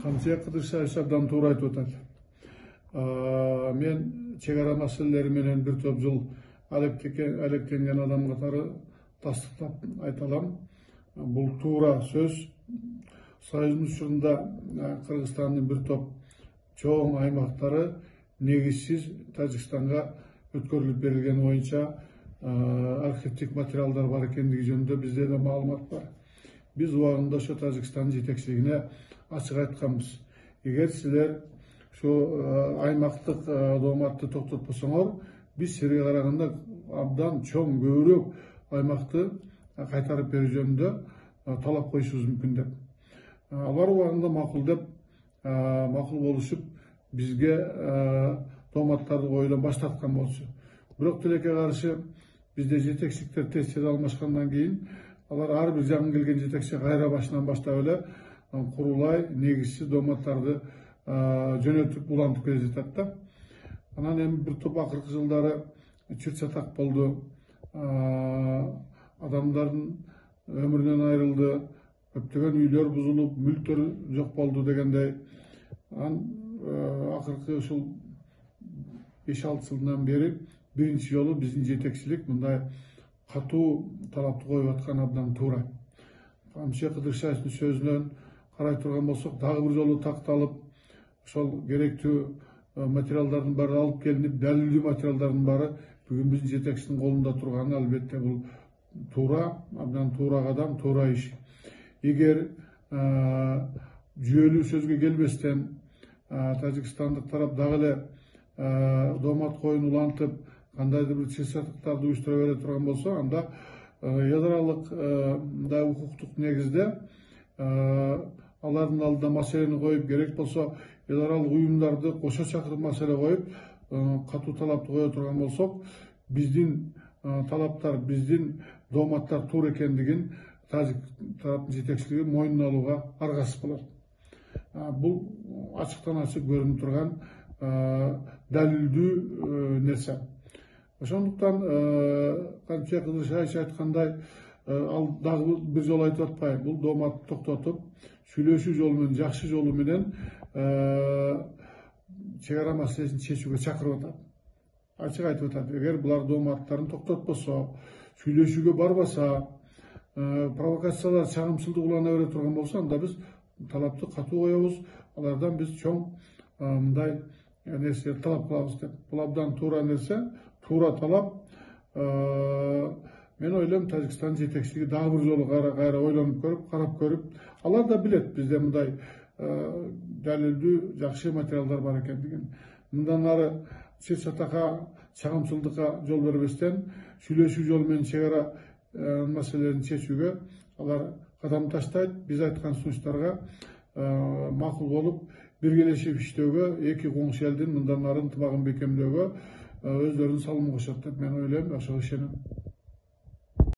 Камчия Кыдыршаевич абдан туура айтып атат. Мен чегара маселелери менен бир топ жыл алектенген адам катары тастыктап айта алам. Бул туура сөз. Союздун учурунда Кыргызстандын бир топ чоң аймактары негизсиз Тажикстанга өткөрүлүп берилген боюнча архивдик материалдар бар экендиги жөнүндө бизде да маалымат бар. Биз убагында ошо Тажикстандын жетекчилигине ачык айтканбыз. Эгер силер ошо аймактык дооматты токтотпосоңор, биз силерге караганда абдан чоң көбүрөөк аймакты кайтарып берүү жөнүндө талап коюшубуз мүмкүн деп. Алар убагында макул болушуп, бизге дооматтарды коюудан баш тарткан болчу. Бирок тилекке каршы бизде жетекчиликтер тез алмашкандан кийин алар ар бир жаңы келген жетекчи кайра башынан баштап эле курулай негизсиз дооматтарды жөнөтүп улантып келе жатат да. Анан эми бир топ акыркы жылдары чыр чатак болду. Адамдардын өмүрүнөн айрылды, көптөгөн үйлөр бузулуп, мүлктөр жок болду дегендей. Акыркы ушул 5-6 жылдан бери биринчи жолу биздин жетекчилик мындай катуу талапты коюп аткан абдан туура. Камчия Кыдыршаевдин сөзүнөн карай турган болсок, дагы бир жолу такталып, ошол керектүү материалдардын баары алып келинип, далилдүү материалдардын баары бүгүн биздин жетекчинин колунда турганы албетте бул туура, абдан туура кадам, туура иш. Эгер жүйөлүү сөзгө келбестен Тажикстандык тарап дагы эле доомат коюун улантып, кандайдыр бир чыр-чатактарды уюштура бере турган болсо, анда ядралык укуктук негизде алардын алдына маселени коюп, керек болсо ядралык уюмдарды кошо чакырып маселе коюп, катуу талапты кое турган болсок, биздин талаптар, биздин дооматтар туура экендигин Тажик тараптын жетекчилиги мойнуна алууга аргасыз болот. Бул ачыктан ачык көрүнүп турган далилдүү нерсе. Ошондуктан Камчия Кыдыршаевич айткандай, ал дагы бир жолу айтып атпайбы, бул дооматты токтотуп, сүйлөшүү жолу менен, жакшы жолу менен чегара маселесин чечүүгө чакырып атат. Ачык айтып атат, эгер булар дооматтарын токтотпосо, сүйлөшүүгө барбаса, провокациялар, чагымчылдык улана бере турган болсо, анда биз талапты катуу коебуз, алардан биз чоң мындай нерсе талап кылабыз деп. Бул абдан туура нерсе, туура талап. Мен ойлойм, Тажикстан жетекчилиги дагы бир жолу кайра ойлонуп көрүп, карап көрүп, алар да билет бизде мындай далилдүү жакшы материалдар бар экендигин. Мындан ары чыр-чатакка, чагымчылдыкка жол бербестен, сүйлөшүү жолу менен чегара маселелерин чечүүгө алар кадам таштайт. Биз айткан сунуштарга макул болуп, биргелешип иштөөгө, эки коңшу элдин мындан ары ынтымагын бекемдөөгө өздөрүнүн салымын кошот деп мен ойлойм, ошого ишенем.